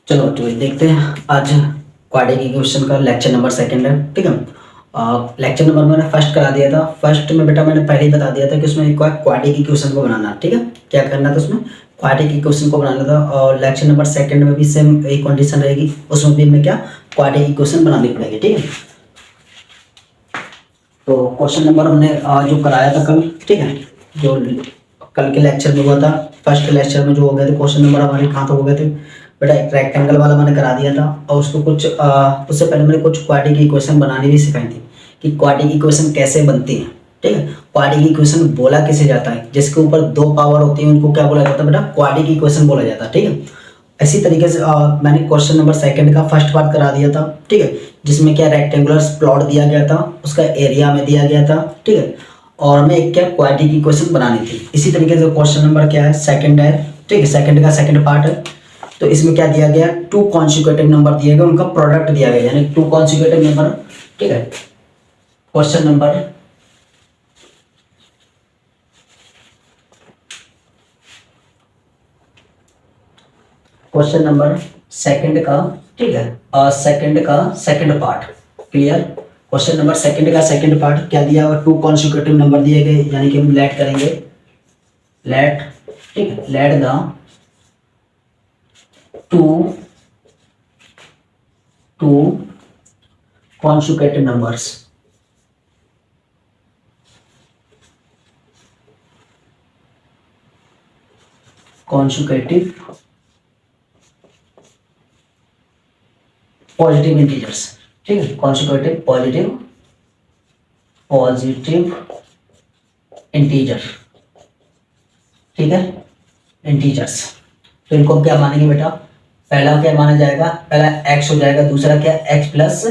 चलो बच्चों देखते हैं आज क्वाड्रेटिक इक्वेशन का लेक्चर नंबर सेकंड है। ठीक है, लेक्चर नंबर मैंने फर्स्ट करा दिया था। फर्स्ट में बेटा मैंने पहले ही बता दिया था कि उसमें एक क्वाड्रेटिक इक्वेशन को बनाना। ठीक है, क्या करना था उसमें क्वाड्रेटिक इक्वेशन को बनाना था। और लेक्चर नंबर सेकंड में भी सेम एक कंडीशन रहेगी, उसमें भी हमें क्या क्वाड्रेटिक इक्वेशन बनानी पड़ेगी। ठीक है, तो क्वेश्चन नंबर हमने जो कराया था कल, ठीक है, जो कल के लेक्चर में हुआ था, फर्स्ट लेक्चर में जो हो गए थे क्वेश्चन नंबर हमारे कहाँ तक हो गए थे बेटा, एक रेक्टेंगल वाला मैंने करा दिया था। और उसको कुछ उससे पहले मैंने कुछ क्वाड्रेटिक इक्वेशन बनानी भी सिखाई थी कि क्वाड्रेटिक इक्वेशन कैसे बनती है। ठीक है, क्वाड्रेटिक इक्वेशन बोला किसे जाता है, जिसके ऊपर दो पावर होती है उनको क्या बोला जाता है बेटा, क्वाड्रेटिक इक्वेशन बोला जाता है। ठीक है, इसी तरीके से मैंने क्वेश्चन नंबर सेकंड का फर्स्ट पार्ट करा दिया था। ठीक है, जिसमें क्या रेक्टेंगुलर प्लॉट दिया गया था, उसका एरिया में दिया गया था। ठीक है, और हमें एक क्या क्वाड्रेटिक इक्वेशन बनानी थी। इसी तरीके से क्वेश्चन नंबर क्या है, सेकंड है। ठीक है, सेकंड का सेकंड पार्ट है। तो इसमें क्या दिया गया, टू कॉन्सिक्यूटिव नंबर दिए गए, उनका प्रोडक्ट दिया गया, यानी टू कॉन्सिक्यूटिव नंबर। ठीक है, क्वेश्चन नंबर सेकंड का, ठीक है, सेकंड का second part clear. Question number second का सेकंड पार्ट क्या दिया हुआ, टू कॉन्सिक्यूटिव नंबर दिए गए, यानी कि हम लेट करेंगे, लेट, ठीक है, let the two consecutive numbers consecutive positive integers. ठीक है, consecutive पॉजिटिव इंटीजर। ठीक है, इंटीजर्स। तो इनको हम क्या मानेंगे बेटा, पहला क्या माना जाएगा, पहला x हो जाएगा, दूसरा क्या x प्लस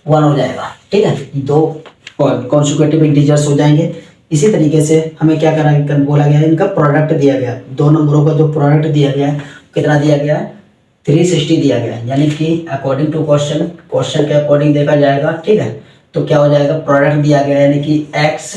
1 हो जाएगा। ठीक है, दो कॉन्सिक्यूटिव इंटीजर्स हो जाएंगे। इसी तरीके से हमें क्या करना बोला गया है, इनका प्रोडक्ट दिया गया, दो नंबरों का जो प्रोडक्ट दिया गया है कितना दिया गया है, 360 दिया गया है, यानी कि अकॉर्डिंग टू क्वेश्चन के अकॉर्डिंग देखा जाएगा। ठीक है, तो क्या हो जाएगा, प्रोडक्ट दिया गया है यानी कि x,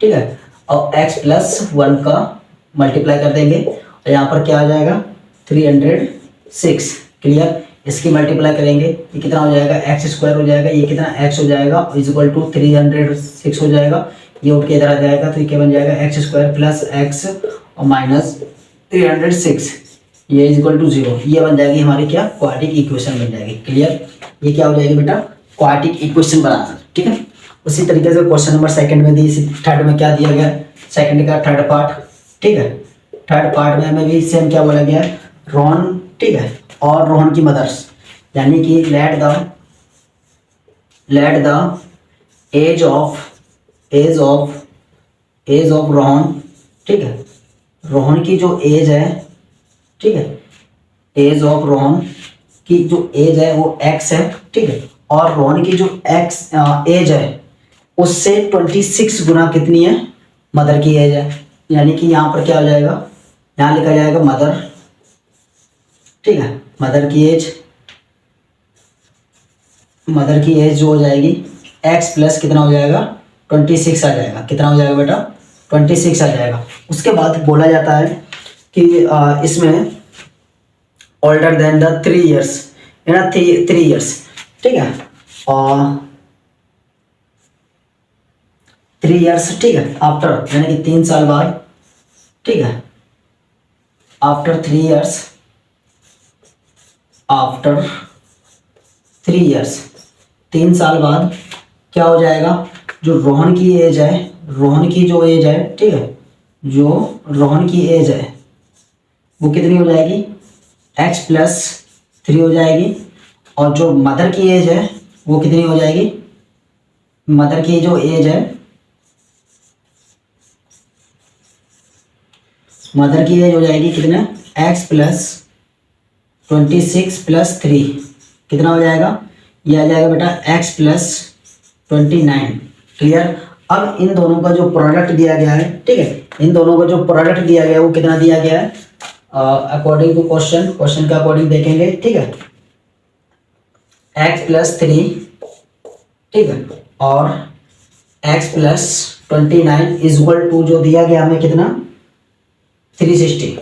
ठीक है, और x प्लस 1 का मल्टीप्लाई कर देंगे, और यहाँ पर क्या आ जाएगा 306। क्लियर, इसकी मल्टीप्लाई करेंगे, ये कितना हो जाएगा, एक्स स्क्वायर हो जाएगा, ये कितना x हो जाएगा, इज इक्वल टू 306 हो जाएगा, ये उठ के इधर आ जाएगा, तो ये क्या बन जाएगा, एक्स स्क्वायर प्लस एक्स और माइनस 306, ये इज इक्वल टू 0। ये बन जाएगी हमारी क्या क्वाड्रेटिक इक्वेशन बन जाएगी। क्लियर, ये क्या हो जाएगी बेटा, क्वाड्रेटिक इक्वेशन बनाना। ठीक है, उसी तरीके से क्वेश्चन नंबर सेकंड में दी, थर्ड में क्या दिया गया, सेकंड का थर्ड पार्ट। ठीक है, थर्ड पार्ट में हमें भी सेम क्या बोला गया है, रोहन, ठीक है, और रोहन की मदर्स, यानी कि let the age of Rohan, ठीक है, रोहन की जो एज है, ठीक है, एज ऑफ रोहन की जो एज है वो x है। ठीक है, और रोहन की जो x एज है उससे 26 गुना कितनी है, मदर की एज है, यानी कि यहाँ पर क्या हो जाएगा, यहाँ लिखा जाएगा मदर, ठीक है, मदर की एज जो हो जाएगी x प्लस कितना हो जाएगा 26 आ जाएगा, कितना हो जाएगा बेटा 26 आ जाएगा। उसके बाद बोला जाता है कि इसमें older than the 3 years, है ना, 3 years, ठीक है, और 3 years, ठीक है, आफ्टर यानी कि 3 साल बाद, ठीक है, आफ्टर 3 years, आफ्टर 3 years, 3 साल बाद क्या हो जाएगा, जो रोहन की एज है, रोहन की जो एज है, ठीक है, जो रोहन की एज है वो कितनी हो जाएगी, x प्लस 3 हो जाएगी, और जो मदर की एज है वो कितनी हो जाएगी, मदर की जो एज है, मदर की एज हो जाएगी कितना, x प्लस 26 प्लस 3 कितना हो जाएगा, ये आ जाएगा बेटा x प्लस 29। क्लियर, अब इन दोनों का जो प्रोडक्ट दिया गया है, ठीक है, इन दोनों का जो प्रोडक्ट दिया गया है वो कितना दिया गया है, अकॉर्डिंग टू क्वेश्चन के अकॉर्डिंग देखेंगे। ठीक है, x प्लस 3, ठीक है, और x plus 29 is equal to जो दिया गया हमें कितना 360।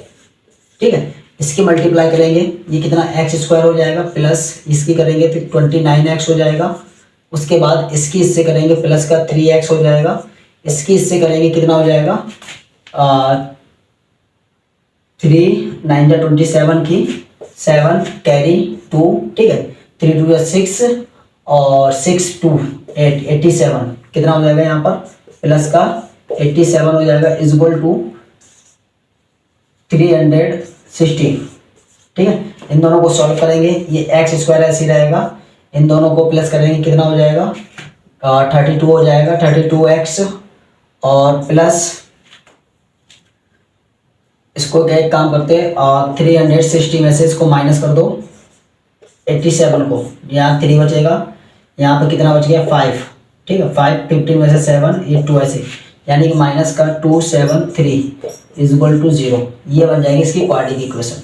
ठीक है, इसकी मल्टीप्लाई करेंगे, ये कितना एक्स स्क्वायर हो जाएगा, प्लस इसकी करेंगे तो 29x हो जाएगा। उसके बाद इसकी इससे करेंगे प्लस का 3x हो जाएगा। इसकी इससे करेंगे कितना हो जाएगा 3 9 जा 27 की 7 कैरी 2, ठीक है, 3 2 जा 6 और 6 2 8 87 कितना हो जाएगा यहाँ पर प्लस का 87 हो जाएगा इज इक्वल टू 360, ठीक है। इन दोनों को सॉल्व करेंगे, ये एक्स स्क्वायर ऐसे ही रहेगा, इन दोनों को प्लस करेंगे कितना हो जाएगा 32 हो जाएगा, 32x और प्लस इसको क्या एक काम करते हैं 360 में से इसको माइनस कर दो 87 को, यहाँ 3 बचेगा, यहाँ पे कितना बच गया 5, ठीक है, 5 15 में से 7 ये 2 ऐसे, यानी कि माइनस का 273 इज इक्वल टू 0। ये बन जाएगी इसकी क्वाड्रेटिक इक्वेशन,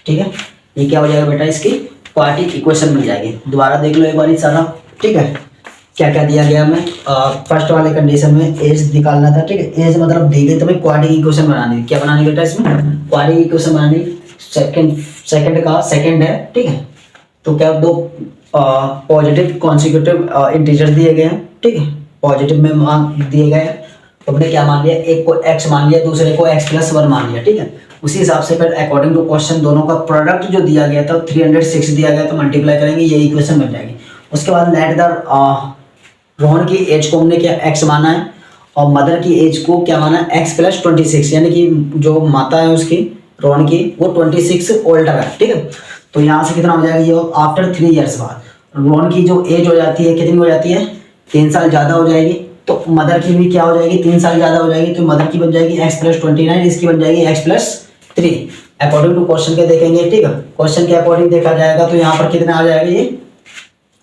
ठीक है। ये क्या हो जाएगा बेटा इसकी क्वाड्रेटिक इक्वेशन मिल जाएगी। दोबारा देख लो एक बार सारा, ठीक है, क्या क्या दिया गया हमें। फर्स्ट वाले कंडीशन में एज निकालना था, ठीक है, एज मतलब दी गई तो हमें क्वाड्रेटिक इक्वेशन बनानी है। क्या बनानी बेटा इसमें क्वाड्रेटिक इक्वेशन बनानी, सेकंड का सेकंड है, ठीक है। तो क्या दो पॉजिटिव कॉन्सिक्यूटिव इंटीजर दिए गए हैं, ठीक है, पॉजिटिव में मान दिए गए हैं, तो हमने क्या मान लिया, एक को x मान लिया, दूसरे को x + 1 मान लिया, ठीक है। उसी हिसाब से फिर अकॉर्डिंग टू क्वेश्चन दोनों का प्रोडक्ट जो दिया गया था 306 दिया गया, तो मल्टीप्लाई करेंगे, ये इक्वेशन बन जाएगी। उसके बाद लेट द रोहन की एज को हमने क्या x माना है और मदर की एज को क्या माना है x + 26, यानी कि जो माता है उसकी रोहन की वो 26 ओल्डर है, ठीक है। तो यहाँ से कितना हो जाएगा ये आफ्टर 3 ईयर्स बाद रोहन की जो एज हो जाती है कितनी हो जाती है 3 साल ज़्यादा हो जाएगी, तो मदर की भी क्या हो जाएगी 3 साल ज़्यादा हो जाएगी, तो मदर की बन जाएगी x + 29, इसकी बन जाएगी x + 3 अकॉर्डिंग टू क्वेश्चन के देखेंगे, ठीक है। क्वेश्चन के अकॉर्डिंग देखा जाएगा तो यहाँ पर कितना आ जाएगा, ये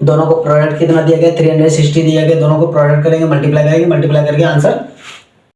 दोनों को प्रोडक्ट कितना दिया गया 360 दिया गया, दोनों को प्रोडक्ट करेंगे, मल्टीप्लाई करेंगे, मल्टीप्लाई करके आंसर